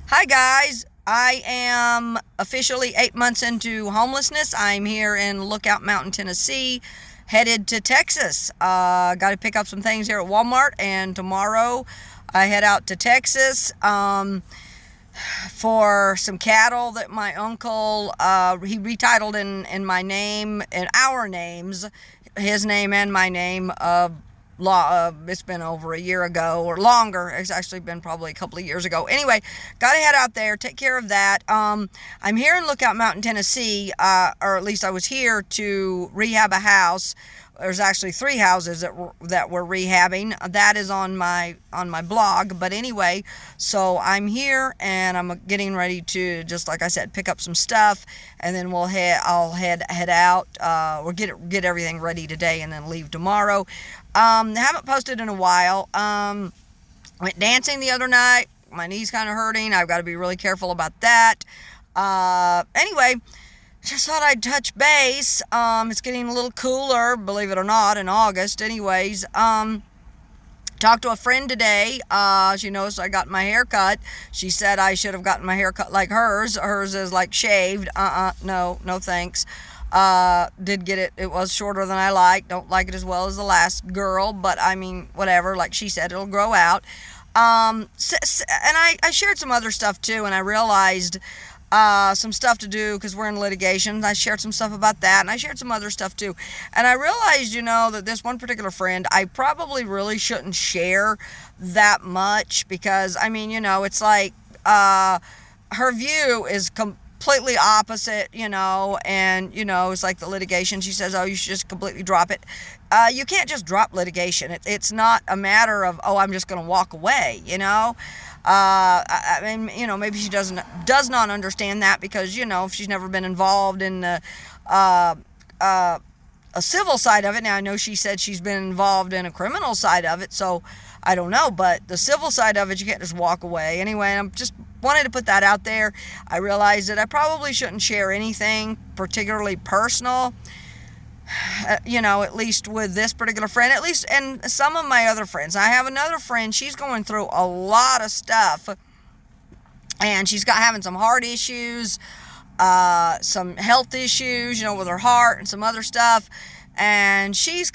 Hi guys, I am officially 8 months into homelessness. I'm here in Lookout Mountain, Tennessee, headed to Texas. Got to pick up some things here at Walmart, and tomorrow I head out to Texas for some cattle that my uncle, he retitled in my name, in our names, his name and my name. It's been over a year ago or longer. It's actually been probably a couple of years ago. Anyway, got to head out there, take care of that. I'm here in Lookout Mountain, Tennessee, or at least I was here to rehab a house. There's actually 3 houses that we're rehabbing. That is on my blog. But anyway, so I'm here and I'm getting ready to, just like I said, pick up some stuff, and then I'll head out. We'll get everything ready today and then leave tomorrow. Haven't posted in a while. Went dancing the other night. My knee's kind of hurting. I've got to be really careful about that. Anyway, just thought I'd touch base. It's getting a little cooler, believe it or not, in August. Anyways, talked to a friend today. She knows I got my hair cut. She said I should have gotten my hair cut like hers. Hers is like shaved. No thanks. Did get it. It was shorter than I like. Don't like it as well as the last girl, but I mean, whatever. Like she said, it'll grow out. And I shared some other stuff too, and I realized some stuff to do because we're in litigation. I shared some stuff about that, and I shared some other stuff too. And I realized, that this one particular friend, I probably really shouldn't share that much because, I mean, it's like her view is completely opposite, and, it's like the litigation. She says, oh, you should just completely drop it. You can't just drop litigation. It's not a matter of, oh, I'm just going to walk away, I mean, maybe she does not understand that because, if she's never been involved in the, a civil side of it. Now, I know she said she's been involved in a criminal side of it, so I don't know, but the civil side of it, you can't just walk away. Anyway, I'm just wanted to put that out there. I realized that I probably shouldn't share anything particularly personal, at least with this particular friend, at least, and some of my other friends. I have another friend, she's going through a lot of stuff, and she's having some heart issues, some health issues, with her heart and some other stuff, and she's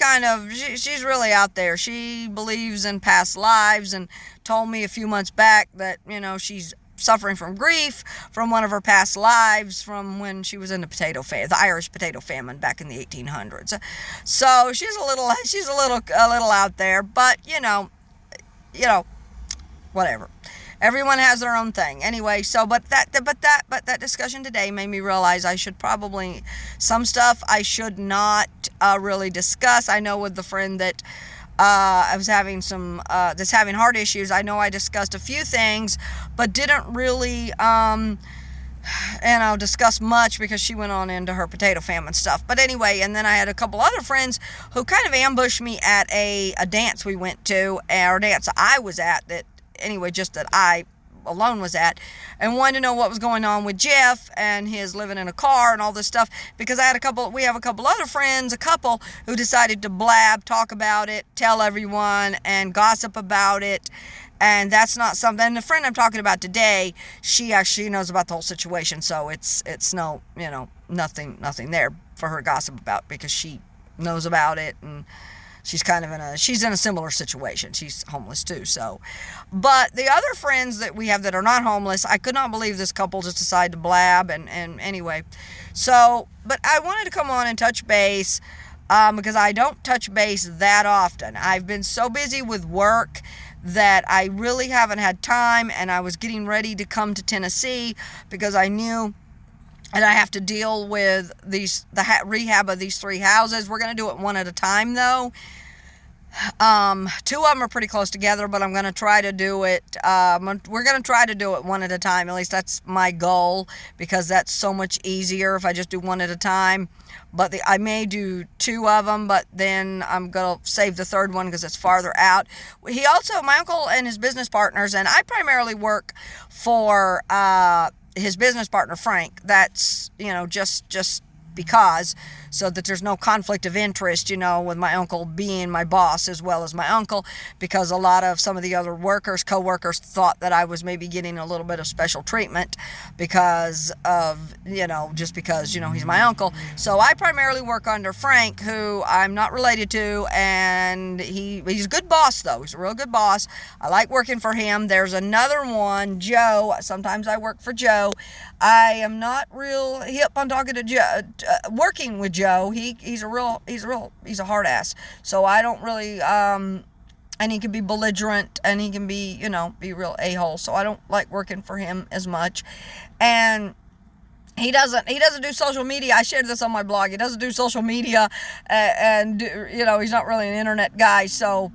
she's really out there. She believes in past lives and told me a few months back that, she's suffering from grief from one of her past lives from when she was in the Irish potato famine back in the 1800s. So she's a little out there, but whatever. Everyone has their own thing. Anyway, so but that discussion today made me realize I should probably, some stuff I should not really discuss. I know with the friend that I was having that's having heart issues, I know I discussed a few things, but didn't really, discuss much because she went on into her potato famine stuff. But anyway, and then I had a couple other friends who kind of ambushed me at a dance we went to, or dance I was at, just that I alone was at, and wanted to know what was going on with Jeff and his living in a car and all this stuff, because we have a couple other friends, who decided to talk about it, tell everyone, and gossip about it. And that's not something, and the friend I'm talking about today, she actually knows about the whole situation, so it's no, nothing there for her to gossip about, because she knows about it, and she's she's in a similar situation. She's homeless too. So, but the other friends that we have that are not homeless, I could not believe this couple just decided to blab. And anyway, so, but I wanted to come on and touch base, because I don't touch base that often. I've been so busy with work that I really haven't had time, and I was getting ready to come to Tennessee because I knew and I have to deal with the rehab of these 3 houses. We're going to do it one at a time, though. 2 of them are pretty close together, but I'm going to try to do it. We're going to try to do it one at a time. At least that's my goal, because that's so much easier if I just do one at a time. But I may do 2 of them, but then I'm going to save the 3rd one because it's farther out. My uncle and his business partners, and I primarily work for his business partner, Frank. That's, just because. so that there's no conflict of interest, with my uncle being my boss as well as my uncle, because a lot of some of the other co-workers thought that I was maybe getting a little bit of special treatment because of, just because, he's my uncle. So I primarily work under Frank, who I'm not related to, and he's a good boss, though. He's a real good boss. I like working for him. There's another one, Joe. Sometimes I work for Joe. I am not real hip on talking to Joe, working with Joe. He's a hard ass. So I don't really, and he can be belligerent, and he can be, be real a-hole. So I don't like working for him as much. And he doesn't do social media. I shared this on my blog. He doesn't do social media, and he's not really an internet guy. So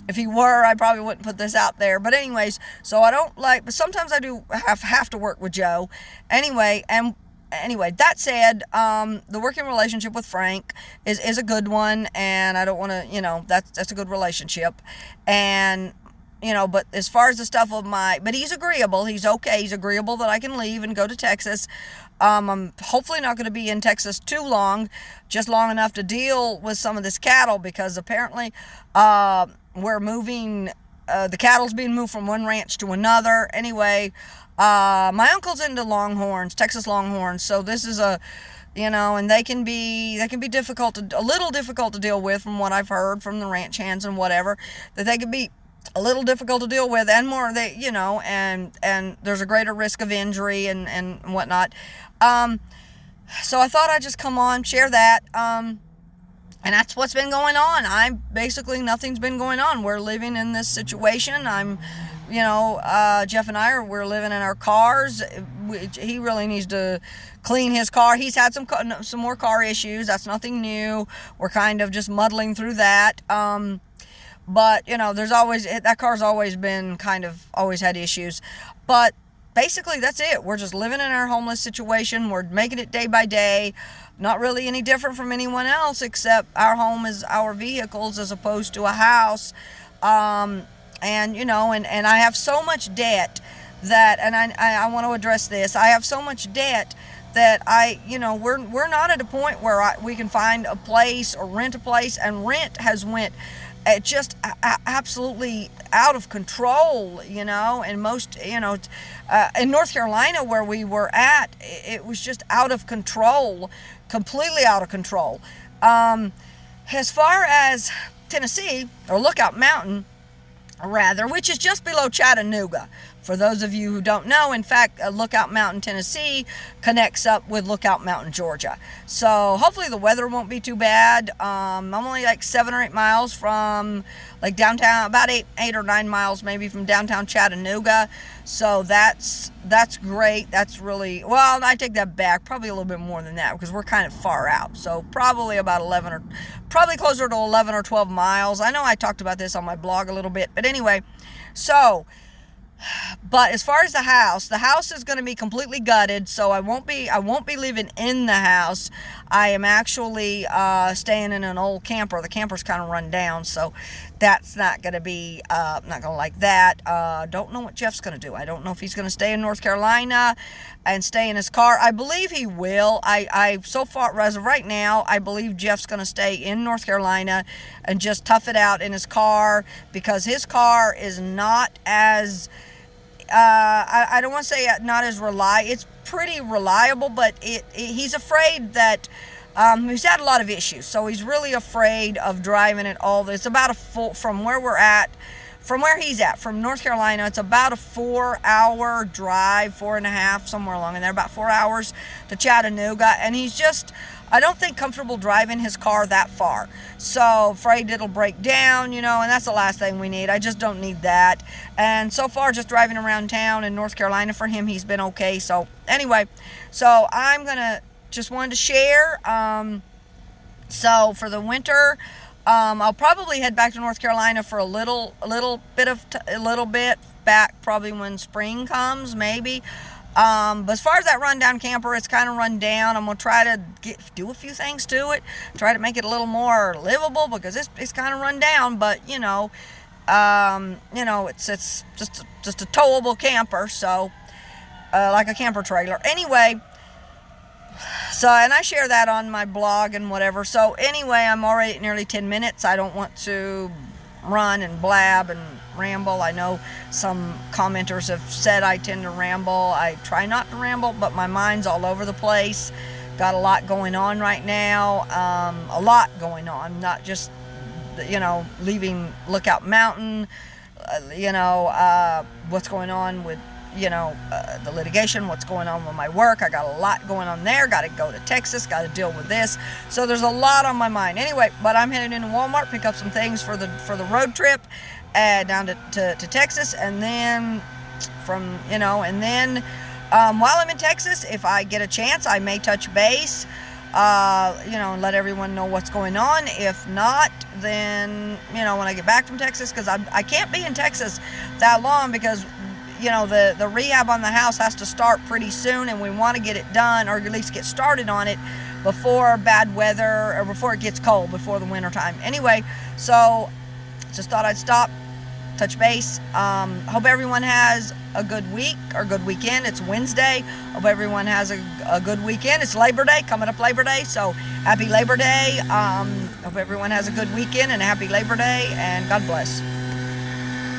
if he were, I probably wouldn't put this out there. But anyways, so I don't like, but sometimes I do have to work with Joe. Anyway, that said, the working relationship with Frank is a good one, and I don't want to, that's a good relationship. And, but as far as the stuff of but he's agreeable. He's okay. He's agreeable that I can leave and go to Texas. I'm hopefully not going to be in Texas too long, just long enough to deal with some of this cattle, because apparently, we're moving, the cattle's being moved from one ranch to another. Anyway, my uncle's into Longhorns, Texas Longhorns, so this is and they can be a little difficult to deal with, from what I've heard from the ranch hands and whatever, that they could be a little difficult to deal with, and more, and there's a greater risk of injury and whatnot. So I thought I'd just come on, share that, and that's what's been going on. Nothing's been going on. We're living in this situation. Jeff and we're living in our cars. He really needs to clean his car. He's had some more car issues. That's nothing new. We're kind of just muddling through that. But, there's always, that car's always had issues. But basically, that's it. We're just living in our homeless situation. We're making it day by day. Not really any different from anyone else, except our home is our vehicles as opposed to a house. And I have so much debt that, and I want to address this. I have so much debt that we're not at a point where we can find a place or rent a place, and rent has went just absolutely out of control, and most, in North Carolina where we were at, it was just out of control, completely out of control. As far as Tennessee, or Lookout Mountain, rather, which is just below Chattanooga. For those of you who don't know, in fact, Lookout Mountain, Tennessee connects up with Lookout Mountain, Georgia. So hopefully the weather won't be too bad. I'm only like 7 or 8 miles from like downtown, about 8 or 9 miles maybe from downtown Chattanooga. So that's great. That's really, well, I take that back, probably a little bit more than that, because we're kind of far out. So probably about probably closer to 11 or 12 miles. I know I talked about this on my blog a little bit, but anyway, so, but as far as the house is going to be completely gutted, so I won't be living in the house. I am actually staying in an old camper. The camper's kind of run down, so that's not going to be, not going to like that. Don't know what Jeff's going to do. I don't know if he's going to stay in North Carolina and stay in his car. I believe he will. I so far, as of right now, I believe Jeff's going to stay in North Carolina and just tough it out in his car, because his car is not as, I don't want to say not as reliable. It's pretty reliable, but he's afraid that, he's had a lot of issues, so he's really afraid of driving it all. It's about from where we're at, from where he's at, from North Carolina, it's about a 4-hour drive, 4.5, somewhere along in there, about 4 hours to Chattanooga, and he's just, I don't think, comfortable driving his car that far. So afraid it'll break down, and that's the last thing we need. I just don't need that. And so far, just driving around town in North Carolina for him, he's been okay. So anyway, so I'm gonna just wanted to share. So for the winter, I'll probably head back to North Carolina for a little bit back, probably when spring comes, maybe. But as far as that rundown camper, it's kind of run down. I'm going to try to do a few things to it, try to make it a little more livable, because it's kind of run down, but it's just a towable camper. So, like a camper trailer. Anyway, So, and I share that on my blog and whatever. So anyway, I'm already at nearly 10 minutes. I don't want to run and blab and ramble. I know some commenters have said I tend to ramble. I try not to ramble, but my mind's all over the place. Got a lot going on right now. A lot going on, not just, leaving Lookout Mountain, what's going on with, the litigation, what's going on with my work. I got a lot going on there. Got to go to Texas, got to deal with this. So there's a lot on my mind. Anyway, but I'm headed into Walmart, pick up some things for the road trip down to Texas. And then while I'm in Texas, if I get a chance, I may touch base, and let everyone know what's going on. If not, then, when I get back from Texas, because I can't be in Texas that long because, the rehab on the house has to start pretty soon, and we want to get it done, or at least get started on it before bad weather, or before it gets cold, before the winter time. Anyway, so just thought I'd stop, touch base. Hope everyone has a good week or good weekend. It's Wednesday. Hope everyone has a good weekend. It's Labor Day, coming up Labor Day, so happy Labor Day. Hope everyone has a good weekend and a happy Labor Day, and God bless.